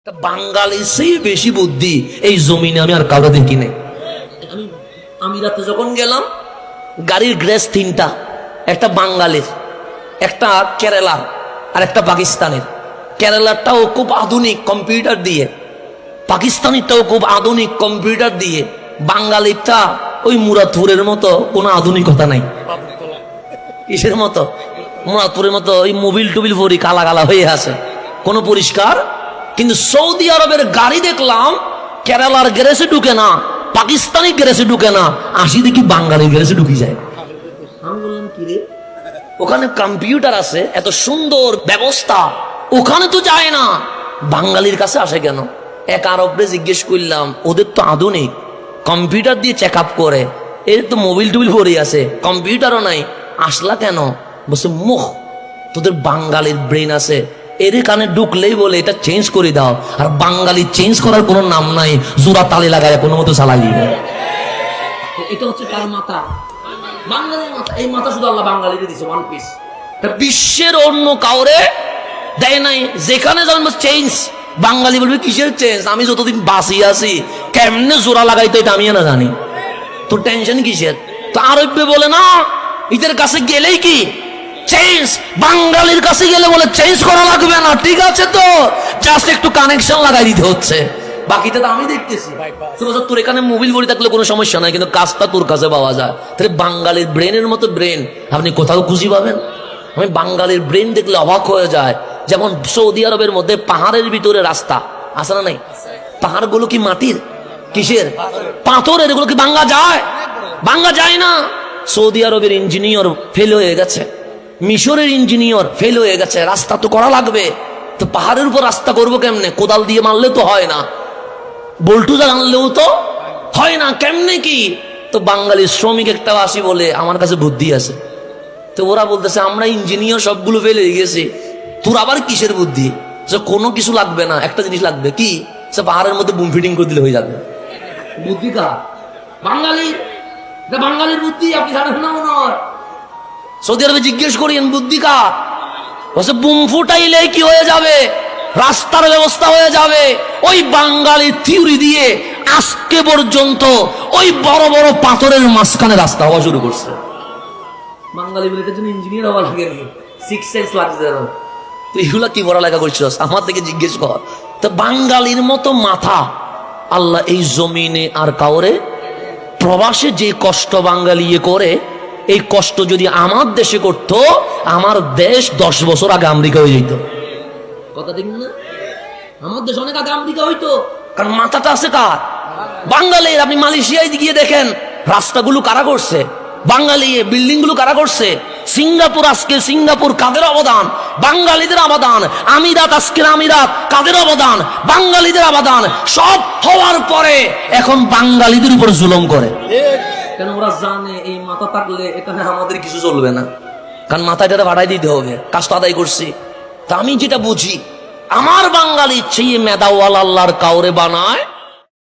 বাঙালির চেয়ে বেশি বুদ্ধি এই জমিনে আমি আর কাউকে দেখি নাই। আমি রাতে যখন গেলাম, গাড়ির গ্রেস তিনটা, একটা বাঙালির, একটা কেরালার, আর একটা পাকিস্তানের। কেরালারটাও খুব আধুনিক কম্পিউটার দিয়ে, পাকিস্তানিটাও খুব আধুনিক কম্পিউটার দিয়ে, বাঙালিটা ওই মুরাদপুরের মতো কোনো আধুনিকতা নাই। কিসের মতো? মুরাদপুরের মতো ওই মোবিল টুবিল ভরি কালা কালা হয়ে আছে, কোনো পরিষ্কার। কিন্তু সৌদি আরবের গাড়ি দেখলাম কেরালার গ্যারেজে ঢুকে না, পাকিস্তানি গ্যারেজে ঢুকে না, আসি দেখি বাঙালি গ্যারেজে ঢুকি যায়। আমি বললাম কি রে, ওখানে কম্পিউটার আছে, এত সুন্দর ব্যবস্থা, ওখানে তো যায় না, বাঙালির কাছে আসে কেন? এক আরবরে জিজ্ঞেস করলাম, ওদের তো আধুনিক কম্পিউটার দিয়ে চেক আপ করে, এর তো মোবিল টুবিল ভরে আছে, কম্পিউটারও নাই, আসলা কেন? বলছে মুখ, তোদের বাঙালির ব্রেন আছে, এর কানে ঢুকলেই বলে এটা চেঞ্জ করে দাও, আর বাঙালি চেঞ্জ করার কোনো নাম নাই, জোড়া তালে লাগায় কোনো মতো চালাই। এটা হচ্ছে কার মাথা? বাঙালির মাথা। এই মাথা শুধু আল্লাহ বাঙালিকে দিছে, ওয়ান পিস। বিশ্বের অন্য কাউরে দেয় নাই। যেখানে যাবেন চেঞ্জ, বাঙালি বলবে কিসের চেঞ্জ? আমি যতদিন বাঁচি আছি কেমনে জোড়া লাগাইতো এটা আমি না জানি, তোর টেনশন কিসের? তো আরব্য বলে না, এদের কাছে গেলেই কি চেঞ্জ, বাঙালির কাছে গেলে বলে চেঞ্জ করা লাগবে না, ঠিক আছে তো জাস্ট একটু কানেকশন লাগাই দিতে হচ্ছে, বাকিটা তো আমি দেখতেছি। তোর এখানে মোবিল ভরি থাকলে কোনো সমস্যা নাই, কিন্তু কাজটা তোর কাছে পাওয়া যায়। তাহলে বাঙালির ব্রেনের মতো ব্রেন আপনি কোথাও খুঁজি পাবেন? আমি বাঙালির ব্রেন দেখলে অবাক হয়ে যায়। যেমন সৌদি আরবের মধ্যে পাহাড়ের ভিতরে রাস্তা আছে না নাই? পাহাড়গুলো কি মাটির? কিসের? পাথরের। এগুলো কি ভাঙা যায়? ভাঙা যায় না। সৌদি আরবের ইঞ্জিনিয়ার ফেল হয়ে গেছে, মিশরের ইঞ্জিনিয়ার ফেল হয়ে গেছে, রাস্তা তো করা লাগবে। তো পাহাড়ের উপর রাস্তা করবো কেমনে? কোদাল দিয়ে মারলে তো হয় না, বল্টুজা আনলেও তো হয় না, কেমনে কি? তো বাঙালি শ্রমিক একটা আসি বলে আমার কাছে বুদ্ধি আছে। তো ওরা বলতেছে আমরা ইঞ্জিনিয়ার সবগুলো ফেল হয়ে গেছি, তোর আবার কিসের বুদ্ধি? কোনো কিছু লাগবে না, একটা জিনিস লাগবে কি? সে পাহাড়ের মধ্যে বুম ফিটিং করে দিলে হয়ে যাবে। বুদ্ধি কার? বাঙালির। বাঙালির বুদ্ধি আপনি জানেন না মনে হয়? সৌদি আরবে জিজ্ঞেস করেন বুদ্ধি কার? বলছে বুম ফুটাইলে কি হয়ে যাবে? রাস্তার ব্যবস্থা হয়ে যাবে। ওই বাঙালি থিওরি দিয়ে আজকে পর্যন্ত ওই বড় বড় পাথরের মাঝখানে রাস্তা হওয়া শুরু করছে। বাঙালি বলে এটার জন্য ইঞ্জিনিয়ার হওয়া লাগে, 6 সেন্স লাগছে। তুই এগুলা কি পড়ালেখা করছিস আমার থেকে জিজ্ঞেস কর। তো বাঙালির মতো মাথা আল্লাহ এই জমিনে আর কাউরে, প্রবাসে যে কষ্ট বাঙালি করে, এই কষ্ট যদি আমার দেশে করত, আমার দেশ 10 বছর আগে আমেরিকা হয়ে যেত। কথা ঠিক না? আমার দেশ অনেক আগে আমেরিকা হইতো, কারণ মাথাটা আছে কার? বাঙালির। আপনি মালয়েশিয়ায় গিয়ে দেখেন রাস্তাগুলো কারা করছে? বাঙালি। বিল্ডিং গুলো কারা করছে? সিঙ্গাপুর। আজকে সিঙ্গাপুর কাদের অবদান? বাঙালিদের অবদান। আমিরাত, আজকের আমিরাত কাদের অবদান? বাঙালিদের অবদান। সব হওয়ার পরে এখন বাঙালিদের উপর জুলুম করে। কেন? ওরা জানে এই মাথা থাকলে এখানে আমাদের কিছু চলবে না, কারণ মাথাটা ভাড়াই দিতে হবে, কাজটা আদায় করছি। তা আমি যেটা বুঝি, আমার বাঙালি চেয়ে মেধাওয়াল আল্লাহর কাউরে বানায়